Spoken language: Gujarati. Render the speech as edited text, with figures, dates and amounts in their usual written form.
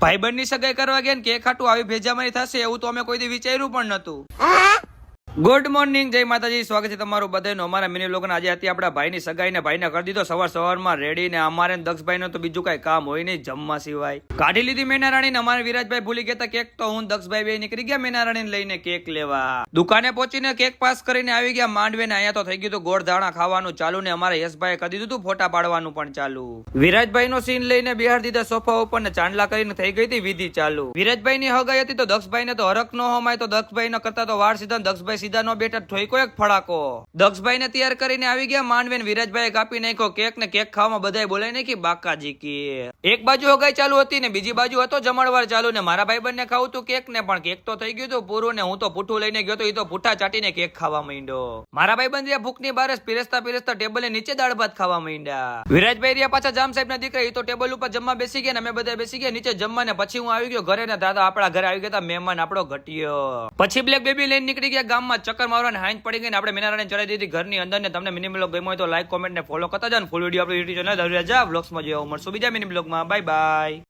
ભાઈબંધની સગાઈ કરવા ગયા ને કેક ખાટું આવી ભેજામારી થશે એવું તો અમે કોઈ દી વિચાર્યું પણ નતું. ગુડ મોર્નિંગ, જય માતાજી, સ્વાગત છે તમારું બધાનું અમારા મિની લોકોના. આજે હતી આપણા ભાઈની સગાઈ ને ભાઈને કરી દીધો સવારમાં રેડી ને અમારે દક્ષભાઈ તો બીજું કઈ કામ હોય નહીં જમવા સિવાય. કાઢી લીધી મેના રાણી ને અમારે વિરાજભાઈ ભૂલી ગયા કેક, તો હું દક્ષભાઈ બે નીકળી ગયા મેના રાણી લઈને કેક લેવા. દુકાને પહોંચીને કેક પાસ કરીને આવી ગયા માંડવે ને અહીંયા તો થઈ ગયું ગોળ ધાણા ખાવાનું ચાલુ ને અમારે યશભાઈ કરી દીધું હતું ફોટા પાડવાનું પણ ચાલુ. વિરાજભાઈ નો સીન લઈને બિહાર દીધા સોફા ઉપર ને ચાંદલા કરીને થઈ ગઈ હતી વિધિ ચાલુ. વિરાજભાઈ ની હગાઈ હતી તો દક્ષભાઈ ને તો હરખ નો હમાય તો દક્ષભાઈ ન કરતા તો વાર સીધા દક્ષભાઈ સીધા નો બેટા ઠોઈકો એક ફડાકો. દક્ષભાઈ ને તૈયાર કરીને આવી ગયા માંડવે ને વિરાજભાઈ કાપી નાખ્યો કેક ને કેક ખાવામાં બધાય બોલાય નાખી બાકાજી કે. એક બાજુ હગાઈ ચાલુ હતી ને બીજી બાજુ હતો જમણવાર ચાલુ ને મારા ભાઈ બંને ખાવું તું કેક ને પણ કેક તો થઈ ગયું હતું પૂરું ને હું તો પૂઠું લઈને ગયો તો એ તો પૂઠા ચાટીને કેક ખાવા માંડ્યો. મારા ભાઈ બંધ ભૂખ ની બાર પીરસતા પીરસતા ટેબલ નીચે દાળ ભાત ખાવા માંડ્યા. વિરાજભાઈ રહ્યા પાછા જામ સાહેબ ના દીકરા એ તો ટેબલ ઉપર જમવા બેસી ગયા ને અમે બધા બેસી ગયા નીચે જમવા ને પછી હું આવી ગયો ઘરે ને દાદા આપણા ઘરે આવી ગયા મહેમાન આપણો ઘટ્યો. પછી બ્લેક બેબી લઈને નીકળી ગયા ગામમાં ચક્કર મારવા ને હાઈન પડી ગઈ ને આપણે મિનારાને ચડાવી દીધી ઘરની અંદર ને. તમને મિની બ્લોગ ગમ્યો હોય તો લાઈક કોમેન્ટ ને ફોલો કરતા જાવ. ફૂલ વિડીયો આપણે યુટ્યુબ ચેનલ ધરી રાજા વ્લોગ્સમાં જોવા મળશું બીજા મિની બ્લોગમાં. Bye bye.